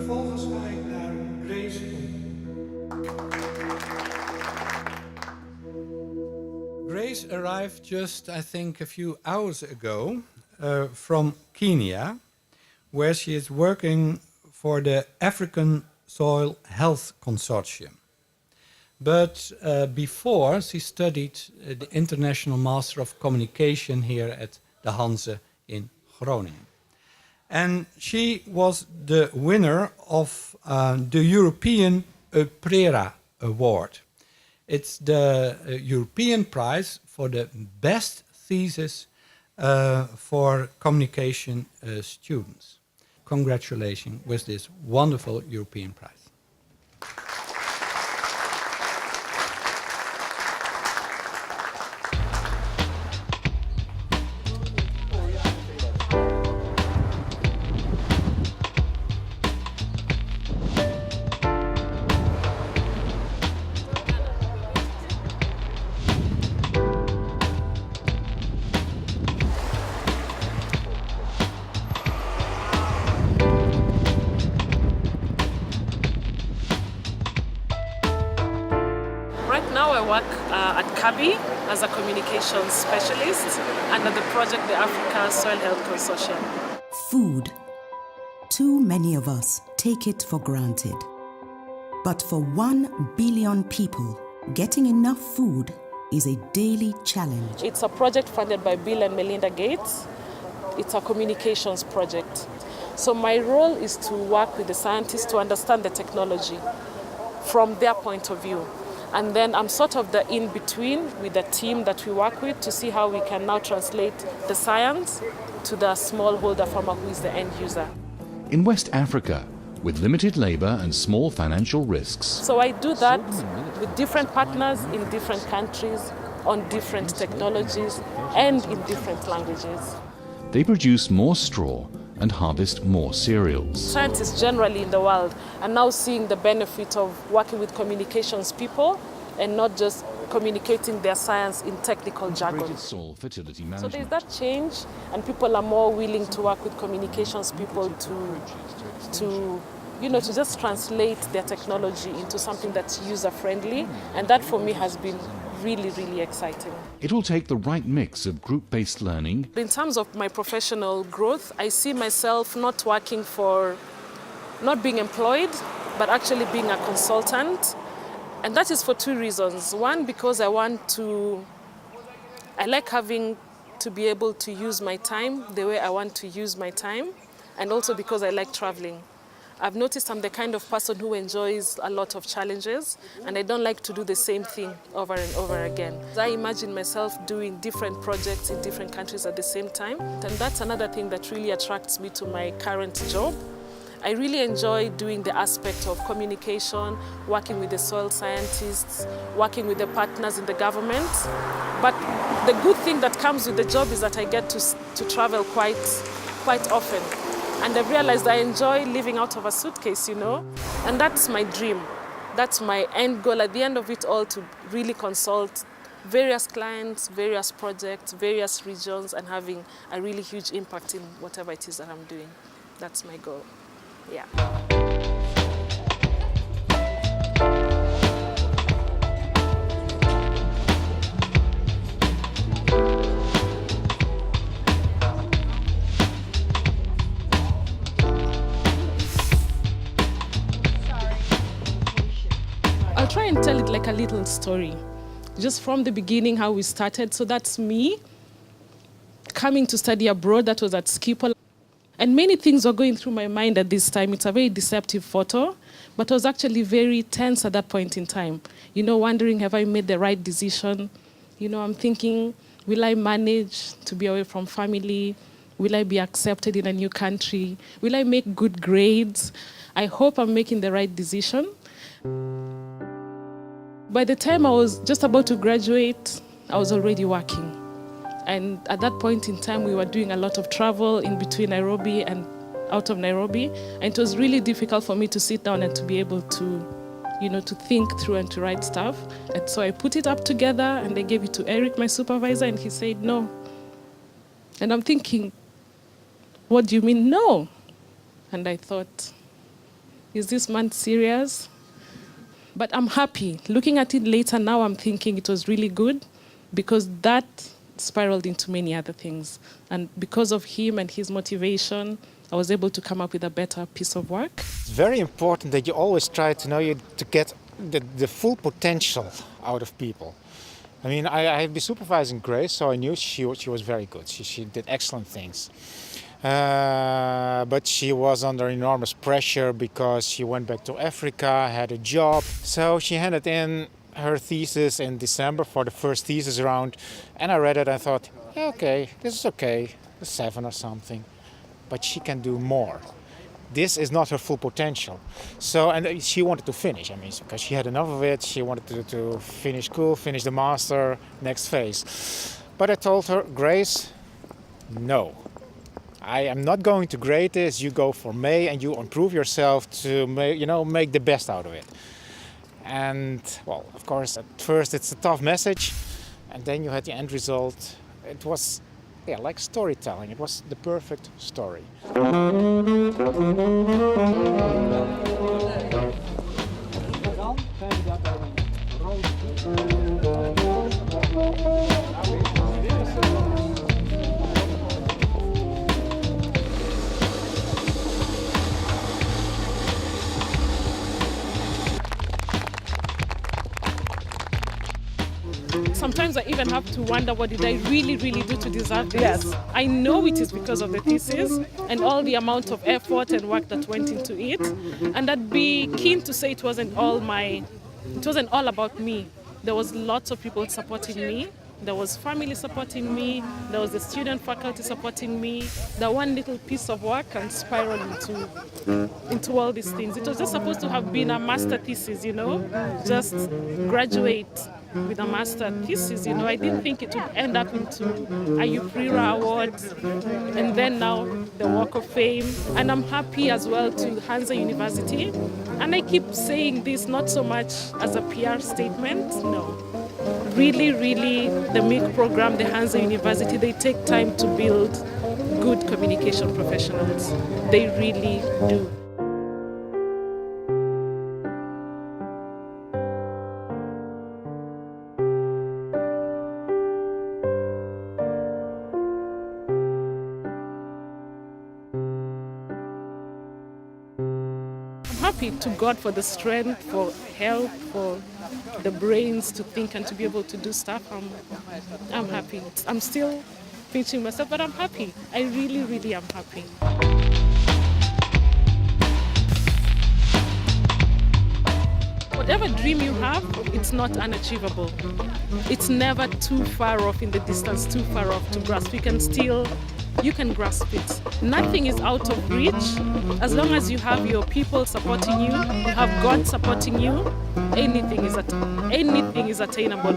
Vervolgens ga ik naar Grace Omondi. Grace arrived just, I think, a few hours ago from Kenya, where she is working for the African Soil Health Consortium. But before, she studied the International Master of Communication here at the Hanze in Groningen. And she was the winner of the European Prera Award. It's the European prize for the best thesis for communication students. Congratulations with this wonderful European prize. Now I work at CABI as a communications specialist under the project the Africa Soil Health Consortium. Food. Too many of us take it for granted. But for 1 billion people, getting enough food is a daily challenge. It's a project funded by Bill and Melinda Gates. It's a communications project. So my role is to work with the scientists to understand the technology from their point of view. And then I'm sort of the in-between with the team that we work with to see how we can now translate the science to the smallholder farmer who is the end user. In West Africa, with limited labor and small financial risks. So I do that with different partners in different countries, on different technologies, and in different languages. They produce more straw and harvest more cereals. Scientists generally in the world are now seeing the benefit of working with communications people and not just communicating their science in technical jargon. Soil fertility management. So there's that change, and people are more willing to work with communications people to just translate their technology into something that's user-friendly, and that for me has been really, really exciting. It will take the right mix of group-based learning. In terms of my professional growth, I see myself not being employed, but actually being a consultant. And that is for two reasons. One, because I like having to be able to use my time the way I want to use my time, and also because I like traveling. I've noticed I'm the kind of person who enjoys a lot of challenges, and I don't like to do the same thing over and over again. I imagine myself doing different projects in different countries at the same time, and that's another thing that really attracts me to my current job. I really enjoy doing the aspect of communication, working with the soil scientists, working with the partners in the government. But the good thing that comes with the job is that I get to travel quite often. And I've realized I enjoy living out of a suitcase, and that's my dream. That's my end goal at the end of it all, to really consult various clients, various projects, various regions, and having a really huge impact in whatever it is that I'm doing. That's my goal. Yeah. I'll try and tell it like a little story, just from the beginning, how we started. So that's me coming to study abroad. That was at Schiphol. And many things were going through my mind at this time. It's a very deceptive photo, but I was actually very tense at that point in time. Wondering, have I made the right decision? I'm thinking, will I manage to be away from family? Will I be accepted in a new country? Will I make good grades? I hope I'm making the right decision. By the time I was just about to graduate, I was already working. And at that point in time, we were doing a lot of travel in between Nairobi and out of Nairobi. And it was really difficult for me to sit down and to be able to, to think through and to write stuff. And so I put it up together and I gave it to Eric, my supervisor, and he said no. And I'm thinking, what do you mean no? And I thought, is this man serious? But I'm happy. Looking at it later now, I'm thinking it was really good because that spiraled into many other things. And because of him and his motivation, I was able to come up with a better piece of work. It's very important that you always try to get the full potential out of people. I mean, I have been supervising Grace, so I knew she was very good. She did excellent things. But she was under enormous pressure because she went back to Africa, had a job. So she handed in her thesis in December for the first thesis round. And I read it and thought, yeah, okay, this is okay, a 7 or something. But she can do more. This is not her full potential. So, and she wanted to finish, I mean, because she had enough of it. She wanted to finish school, finish the master, next phase. But I told her, Grace, no. I am not going to grade this. You go for May and you improve yourself to make the best out of it. And well, of course, at first it's a tough message, and then you had the end result. It was, like storytelling. It was the perfect story. Sometimes I even have to wonder, what did I really, really do to deserve this? Yes. I know it is because of the thesis and all the amount of effort and work that went into it. And I'd be keen to say it wasn't all about me. There was lots of people supporting me. There was family supporting me. There was the student faculty supporting me. The one little piece of work can spiral into all these things. It was just supposed to have been a master thesis, just graduate with a master thesis, I didn't think it would end up into a UPRIRA award and then now the Walk of Fame. And I'm happy as well to Hansa University. And I keep saying this not so much as a PR statement, no. Really, really, the MIC program, the Hansa University, they take time to build good communication professionals. They really do. Happy to God for the strength, for help, for the brains to think and to be able to do stuff. I'm happy. I'm still pinching myself, but I'm happy. I really, really am happy. Whatever dream you have, it's not unachievable. It's never too far off in the distance, too far off to grasp. You can grasp it. Nothing is out of reach. As long as you have your people supporting you, you have God supporting you, anything is attainable.